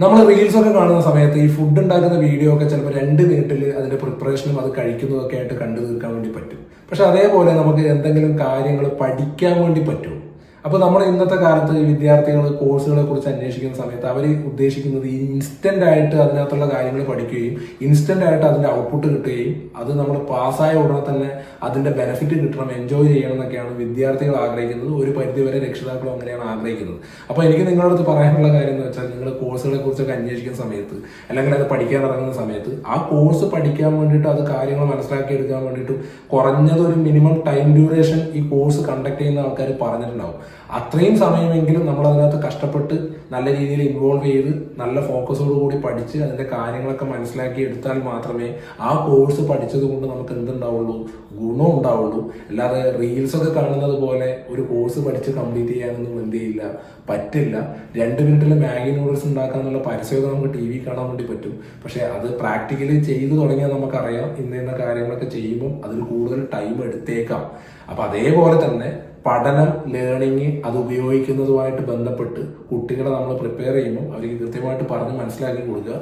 നമ്മൾ റീൽസ് ഒക്കെ കാണുന്ന സമയത്ത് ഈ ഫുഡ് ഉണ്ടാക്കുന്ന വീഡിയോ ഒക്കെ ചിലപ്പോൾ 2 മിനിറ്റിൽ അതിന്റെ പ്രിപ്പറേഷനും അത് കഴിക്കുന്നതൊക്കെ ആയിട്ട് കണ്ടു തീർക്കാൻ വേണ്ടി പറ്റും. പക്ഷെ അതേപോലെ നമുക്ക് എന്തെങ്കിലും കാര്യങ്ങൾ പഠിക്കാൻ വേണ്ടി പറ്റും. അപ്പോൾ നമ്മൾ ഇന്നത്തെ കാലത്ത് വിദ്യാർത്ഥികൾ കോഴ്സുകളെ കുറിച്ച് അന്വേഷിക്കുന്ന സമയത്ത് അവർ ഉദ്ദേശിക്കുന്നത് ഇൻസ്റ്റന്റ് ആയിട്ട് അതിനകത്തുള്ള കാര്യങ്ങൾ പഠിക്കുകയും ഇൻസ്റ്റന്റ് ആയിട്ട് അതിന്റെ ഔട്ട്പുട്ട് കിട്ടുകയും അത് നമ്മൾ പാസ്സായ ഉടനെ തന്നെ അതിന്റെ ബെനിഫിറ്റ് കിട്ടണം, എൻജോയ് ചെയ്യണം എന്നൊക്കെയാണ് വിദ്യാർത്ഥികൾ ആഗ്രഹിക്കുന്നത്. ഒരു പരിധിവരെ രക്ഷിതാക്കളും അങ്ങനെയാണ് ആഗ്രഹിക്കുന്നത്. അപ്പോൾ എനിക്ക് നിങ്ങളുടെ അടുത്ത് പറയാനുള്ള കാര്യം എന്ന് വെച്ചാൽ, നിങ്ങൾ കോഴ്സുകളെ കുറിച്ചൊക്കെ അന്വേഷിക്കുന്ന സമയത്ത് അല്ലെങ്കിൽ അത് പഠിക്കാൻ ഇറങ്ങുന്ന സമയത്ത് ആ കോഴ്സ് പഠിക്കാൻ വേണ്ടിയിട്ട് അത് കാര്യങ്ങൾ മനസ്സിലാക്കി എടുക്കാൻ വേണ്ടിയിട്ട് കുറഞ്ഞത് ഒരു മിനിമം ടൈം ഡ്യൂറേഷൻ ഈ കോഴ്സ് കണ്ടക്ട് ചെയ്യുന്ന ആൾക്കാർ പറഞ്ഞിട്ടുണ്ടാവും. അത്രയും സമയമെങ്കിലും നമ്മൾ അതിനകത്ത് കഷ്ടപ്പെട്ട് നല്ല രീതിയിൽ ഇൻവോൾവ് ചെയ്ത് നല്ല ഫോക്കസോട് കൂടി പഠിച്ച് അതിന്റെ കാര്യങ്ങളൊക്കെ മനസ്സിലാക്കി എടുത്താൽ മാത്രമേ ആ കോഴ്സ് പഠിച്ചത് കൊണ്ട് നമുക്ക് എന്തുണ്ടാവുള്ളൂ, ഗുണം ഉണ്ടാവുള്ളൂ. അല്ലാതെ റീൽസ് ഒക്കെ കാണുന്നത് പോലെ ഒരു കോഴ്സ് പഠിച്ച് കംപ്ലീറ്റ് ചെയ്യാനൊന്നും എന്ത് ചെയ്യില്ല, പറ്റില്ല. 2 മിനിറ്റിൽ മാഗി നൂഡിൽസ് ഉണ്ടാക്കാന്നുള്ള പരസ്യമൊക്കെ നമുക്ക് TV കാണാൻ വേണ്ടി പറ്റും. പക്ഷെ അത് പ്രാക്ടിക്കലി ചെയ്തു തുടങ്ങിയാൽ നമുക്കറിയാം ഇന്ന കാര്യങ്ങളൊക്കെ ചെയ്യുമ്പോൾ അതിൽ കൂടുതൽ ടൈം എടുത്തേക്കാം. അപ്പൊ അതേപോലെ തന്നെ പഠനം, ലേണിംഗ്, അത് ഉപയോഗിക്കുന്നതുമായിട്ട് ബന്ധപ്പെട്ട് കുട്ടികളെ നമ്മൾ പ്രിപ്പയർ ചെയ്യുമ്പോൾ അവർക്ക് കൃത്യമായിട്ട് പറഞ്ഞ് മനസ്സിലാക്കി കൊടുക്കുക.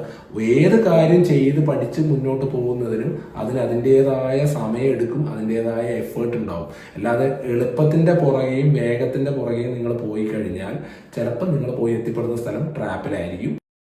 ഏത് കാര്യം ചെയ്ത് പഠിച്ച് മുന്നോട്ട് പോകുന്നതിനും അതിൻ്റെതായ സമയം എടുക്കും, അതിൻ്റെതായ എഫേർട്ട് ഉണ്ടാവും. അല്ലാതെ എളുപ്പത്തിന്റെ പുറകെയും വേഗത്തിന്റെ പുറകെയും നിങ്ങൾ പോയി കഴിഞ്ഞാൽ ചിലപ്പോൾ നിങ്ങൾ പോയി എത്തിപ്പെടുന്ന സ്ഥലം ട്രാപ്പിലായിരിക്കും.